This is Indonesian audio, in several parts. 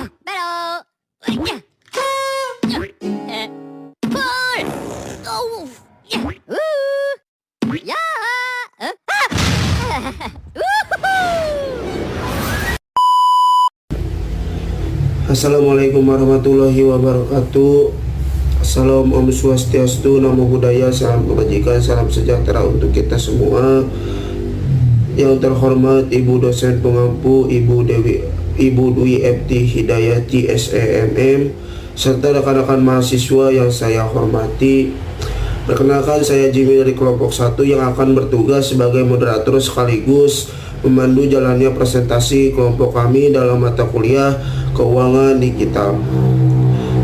Pero. Pull. Oh. Ya. Assalamualaikum warahmatullahi wabarakatuh. Salam Om Swastiastu, Namo Buddhaya, salam kebajikan, salam sejahtera untuk kita semua. Yang terhormat Ibu dosen pengampu Ibu Dwi Epti Hidayati SEMM, serta rekan-rekan mahasiswa yang saya hormati. Perkenalkan, saya Jimmy dari kelompok 1 yang akan bertugas sebagai moderator sekaligus memandu jalannya presentasi kelompok kami dalam mata kuliah Keuangan Digital.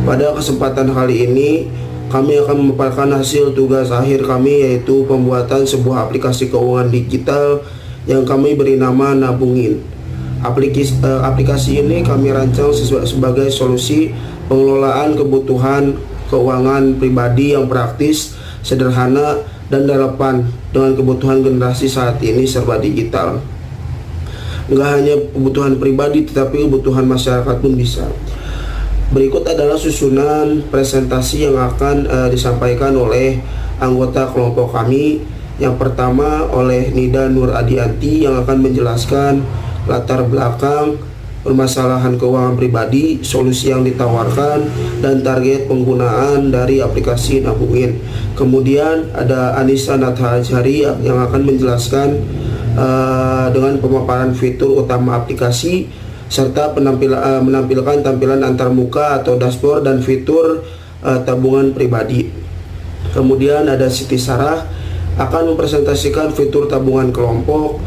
Pada kesempatan kali ini, kami akan memaparkan hasil tugas akhir kami, yaitu pembuatan sebuah aplikasi keuangan digital yang kami beri nama Nabungin. Aplikasi ini kami rancang sebagai solusi pengelolaan kebutuhan keuangan pribadi yang praktis, sederhana, dan relevan dengan kebutuhan generasi saat ini serba digital. Nggak hanya kebutuhan pribadi, tetapi kebutuhan masyarakat pun bisa. Berikut adalah susunan presentasi yang akan disampaikan oleh anggota kelompok kami. Yang pertama oleh Nida Nur Adianti yang akan menjelaskan latar belakang permasalahan keuangan pribadi, solusi yang ditawarkan, dan target penggunaan dari aplikasi Nabungin. Kemudian ada Anissa Natha Azhari yang akan menjelaskan dengan pemaparan fitur utama aplikasi serta menampilkan tampilan antarmuka atau dashboard dan fitur tabungan pribadi. Kemudian ada Siti Sarah akan mempresentasikan fitur tabungan kelompok,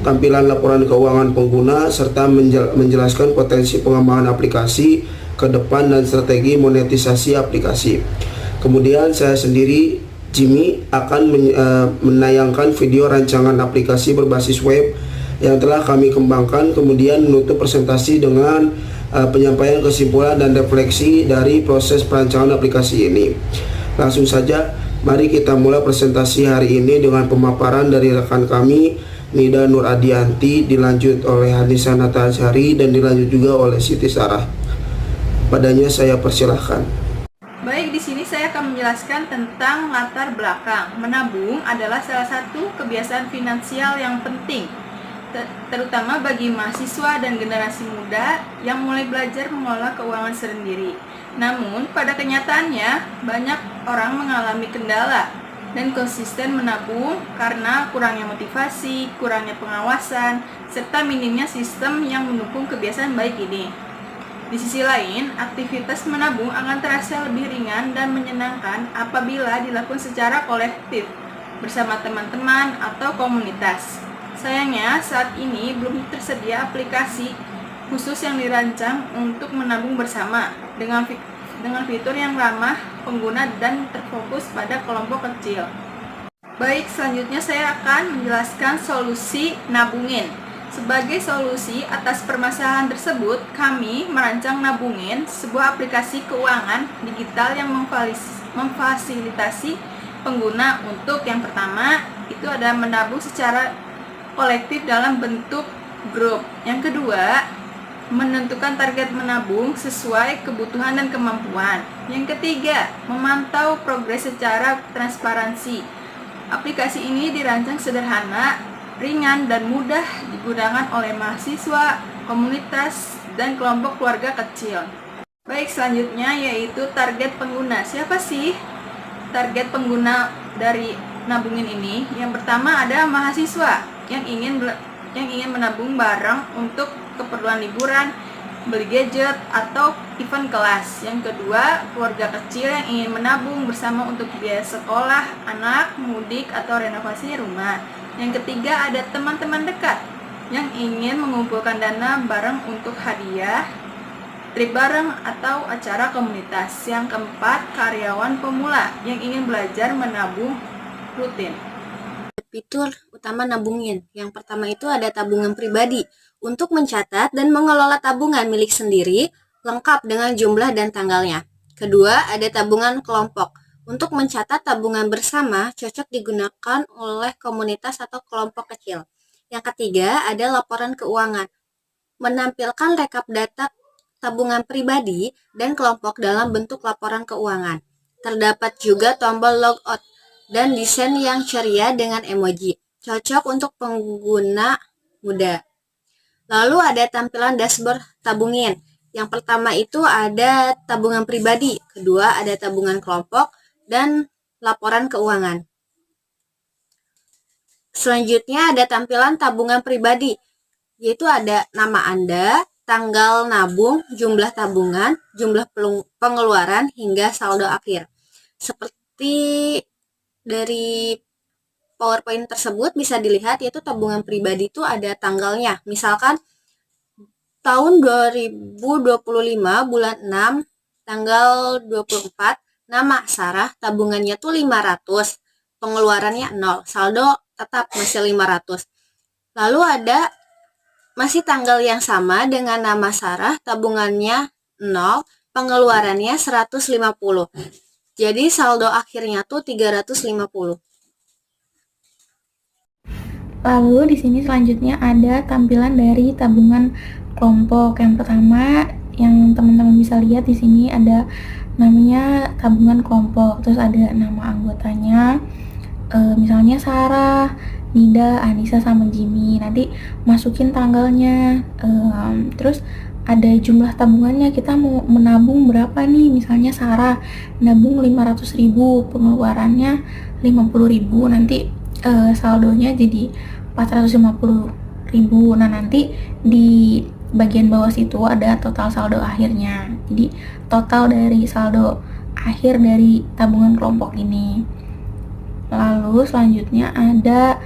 tampilan laporan keuangan pengguna, serta menjelaskan potensi pengembangan aplikasi ke depan dan strategi monetisasi aplikasi. Kemudian saya sendiri, Jimmy, akan menayangkan video rancangan aplikasi berbasis web yang telah kami kembangkan, kemudian menutup presentasi dengan penyampaian kesimpulan dan refleksi dari proses perancangan aplikasi ini. Langsung saja, mari kita mulai presentasi hari ini dengan pemaparan dari rekan kami, Nida Nur Adianti, dilanjut oleh Anissa Natha Azhari, dan dilanjut juga oleh Siti Sarah. Padanya saya persilahkan. Baik, di sini saya akan menjelaskan tentang latar belakang. Menabung adalah salah satu kebiasaan finansial yang penting, terutama bagi mahasiswa dan generasi muda yang mulai belajar mengelola keuangan sendiri. Namun, pada kenyataannya, banyak orang mengalami kendala dan konsisten menabung karena kurangnya motivasi, kurangnya pengawasan, serta minimnya sistem yang mendukung kebiasaan baik ini. Di sisi lain, aktivitas menabung akan terasa lebih ringan dan menyenangkan apabila dilakukan secara kolektif bersama teman-teman atau komunitas. Sayangnya, saat ini belum tersedia aplikasi khusus yang dirancang untuk menabung bersama dengan fitur yang ramah pengguna dan terfokus pada kelompok kecil. Baik, selanjutnya saya akan menjelaskan solusi Nabungin. Sebagai solusi atas permasalahan tersebut, kami merancang Nabungin, sebuah aplikasi keuangan digital yang memfasilitasi pengguna untuk yang pertama itu ada menabung secara kolektif dalam bentuk grup. Yang kedua, menentukan target menabung sesuai kebutuhan dan kemampuan. Yang ketiga, memantau progres secara transparansi. Aplikasi ini dirancang sederhana, ringan, dan mudah digunakan oleh mahasiswa, komunitas, dan kelompok keluarga kecil. Baik, selanjutnya yaitu target pengguna. Siapa sih target pengguna dari Nabungin ini? Yang pertama ada mahasiswa yang ingin menabung barang untuk keperluan liburan, beli gadget, atau event kelas. Yang kedua, keluarga kecil yang ingin menabung bersama untuk biaya sekolah anak, mudik, atau renovasi rumah. Yang ketiga, ada teman-teman dekat yang ingin mengumpulkan dana bareng untuk hadiah, trip bareng, atau acara komunitas. Yang keempat, karyawan pemula yang ingin belajar menabung rutin. Fitur utama Nabungin. Yang pertama itu ada tabungan pribadi untuk mencatat dan mengelola tabungan milik sendiri lengkap dengan jumlah dan tanggalnya. Kedua, ada tabungan kelompok. Untuk mencatat tabungan bersama cocok digunakan oleh komunitas atau kelompok kecil. Yang ketiga, ada laporan keuangan. Menampilkan rekap data tabungan pribadi dan kelompok dalam bentuk laporan keuangan. Terdapat juga tombol logout dan desain yang ceria dengan emoji, cocok untuk pengguna muda. Lalu ada tampilan dashboard tabungin. Yang pertama itu ada tabungan pribadi, kedua ada tabungan kelompok, dan laporan keuangan. Selanjutnya ada tampilan tabungan pribadi, yaitu ada nama Anda, tanggal nabung, jumlah tabungan, jumlah pengeluaran, hingga saldo akhir. Seperti dari PowerPoint tersebut bisa dilihat, yaitu tabungan pribadi itu ada tanggalnya. Misalkan tahun 2025 bulan 6 tanggal 24, nama Sarah, tabungannya tuh 500, pengeluarannya 0, saldo tetap masih 500. Lalu ada masih tanggal yang sama dengan nama Sarah, tabungannya 0, pengeluarannya 150. Jadi saldo akhirnya tuh 350. Lalu di sini selanjutnya ada tampilan dari tabungan kelompok. Yang pertama yang teman-teman bisa lihat di sini ada namanya tabungan kelompok, terus ada nama anggotanya, misalnya Sarah, Nida, Anissa, sama Jimmy. Nanti masukin tanggalnya, terus ada jumlah tabungannya, kita mau menabung berapa nih. Misalnya Sarah nabung 500.000, pengeluarannya 50.000, nanti saldonya jadi 450.000. Nah, nanti di bagian bawah situ ada total saldo akhirnya. Jadi total dari saldo akhir dari tabungan kelompok ini. Lalu selanjutnya ada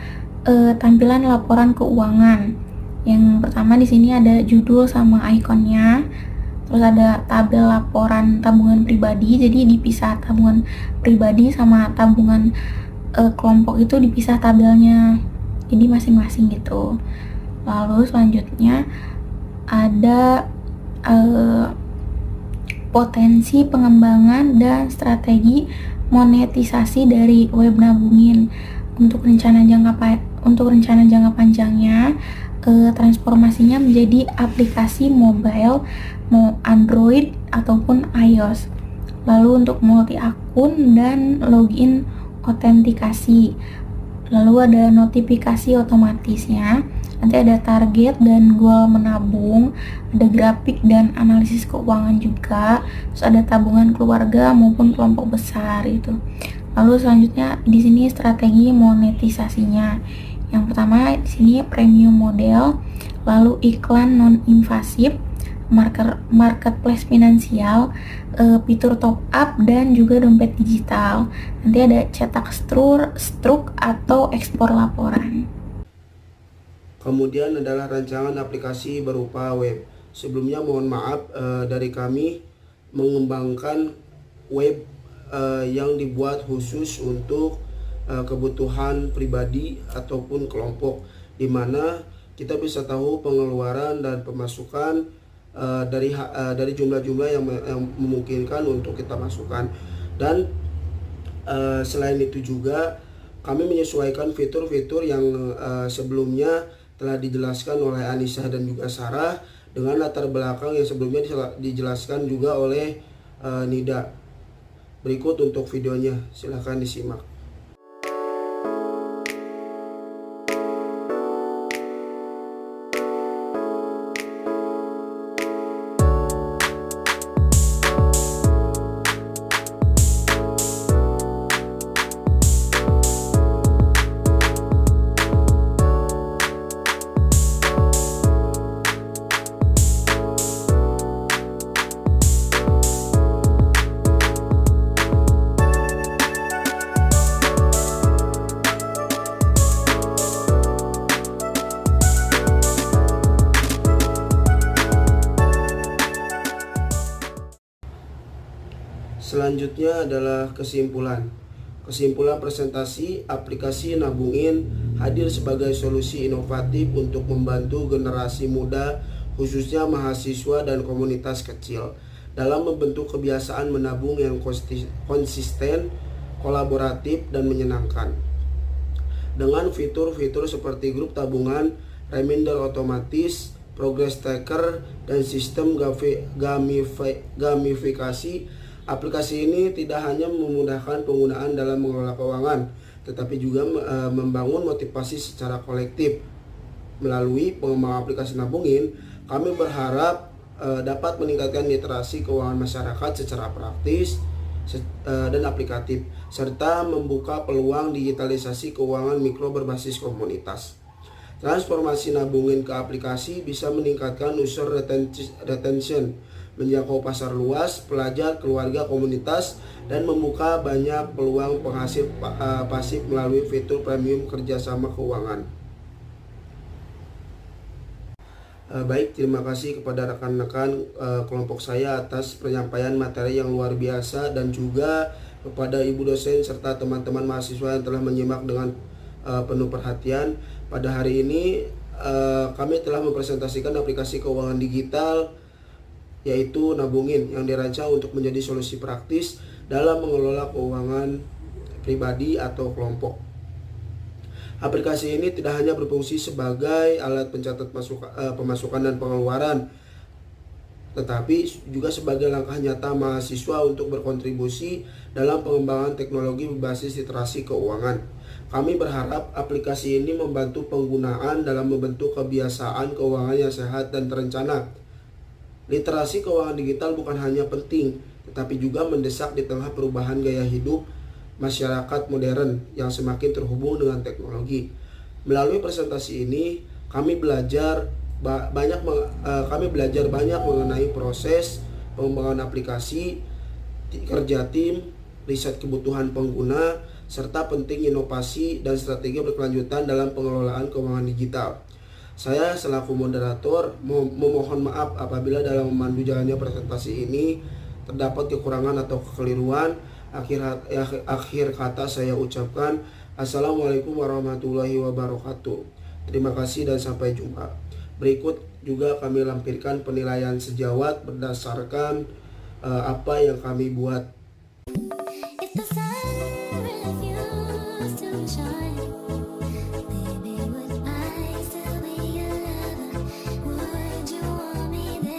tampilan laporan keuangan. Yang pertama di sini ada judul sama ikonnya. Terus ada tabel laporan tabungan pribadi. Jadi dipisah tabungan pribadi sama tabungan kelompok itu dipisah tabelnya. Jadi masing-masing gitu. Lalu selanjutnya ada potensi pengembangan dan strategi monetisasi dari web nabungin. Untuk rencana jangka panjangnya, transformasinya menjadi aplikasi mobile, mau Android ataupun iOS. Lalu untuk multi akun dan login autentikasi. Lalu ada notifikasi otomatisnya. Nanti ada target dan goal menabung, ada grafik dan analisis keuangan juga. Terus ada tabungan keluarga maupun kelompok besar itu. Lalu selanjutnya di sini strategi monetisasinya. Yang pertama di sini premium model, lalu iklan non invasif, marketplace finansial, fitur top up, dan juga dompet digital. Nanti ada cetak struk atau ekspor laporan. Kemudian adalah rancangan aplikasi berupa web. Sebelumnya mohon maaf dari kami mengembangkan web yang dibuat khusus untuk kebutuhan pribadi ataupun kelompok, di mana kita bisa tahu pengeluaran dan pemasukan dari jumlah-jumlah yang memungkinkan untuk kita masukkan. Dan selain itu juga kami menyesuaikan fitur-fitur yang sebelumnya telah dijelaskan oleh Anissa dan juga Sarah dengan latar belakang yang sebelumnya dijelaskan juga oleh Nida. Berikut untuk videonya, silahkan disimak. Selanjutnya adalah kesimpulan. Kesimpulan presentasi, aplikasi Nabungin hadir sebagai solusi inovatif untuk membantu generasi muda, khususnya mahasiswa dan komunitas kecil, dalam membentuk kebiasaan menabung yang konsisten, kolaboratif, dan menyenangkan. Dengan fitur-fitur seperti grup tabungan, reminder otomatis, progress tracker, dan sistem gamifikasi. Aplikasi ini tidak hanya memudahkan penggunaan dalam mengelola keuangan, tetapi juga membangun motivasi secara kolektif. Melalui pengembangan aplikasi Nabungin, kami berharap dapat meningkatkan literasi keuangan masyarakat secara praktis dan aplikatif, serta membuka peluang digitalisasi keuangan mikro berbasis komunitas. Transformasi Nabungin ke aplikasi bisa meningkatkan user retention, menjangkau pasar luas, pelajar, keluarga, komunitas, dan membuka banyak peluang penghasil pasif melalui fitur premium kerjasama keuangan. Baik, terima kasih kepada rekan-rekan kelompok saya atas penyampaian materi yang luar biasa, dan juga kepada ibu dosen serta teman-teman mahasiswa yang telah menyimak dengan penuh perhatian. Pada hari ini kami telah mempresentasikan aplikasi keuangan digital yaitu Nabungin yang dirancang untuk menjadi solusi praktis dalam mengelola keuangan pribadi atau kelompok. Aplikasi ini tidak hanya berfungsi sebagai alat pencatat pemasukan dan pengeluaran, tetapi juga sebagai langkah nyata mahasiswa untuk berkontribusi dalam pengembangan teknologi berbasis literasi keuangan. Kami berharap aplikasi ini membantu penggunaan dalam membentuk kebiasaan keuangan yang sehat dan terencana. Literasi keuangan digital bukan hanya penting, tetapi juga mendesak di tengah perubahan gaya hidup masyarakat modern yang semakin terhubung dengan teknologi. Melalui presentasi ini, kami belajar banyak mengenai proses pengembangan aplikasi, kerja tim, riset kebutuhan pengguna, serta penting inovasi dan strategi berkelanjutan dalam pengelolaan keuangan digital. Saya selaku moderator memohon maaf apabila dalam memandu jalannya presentasi ini terdapat kekurangan atau kekeliruan. Akhir kata saya ucapkan Assalamualaikum warahmatullahi wabarakatuh. Terima kasih dan sampai jumpa. Berikut juga kami lampirkan penilaian sejawat berdasarkan apa yang kami buat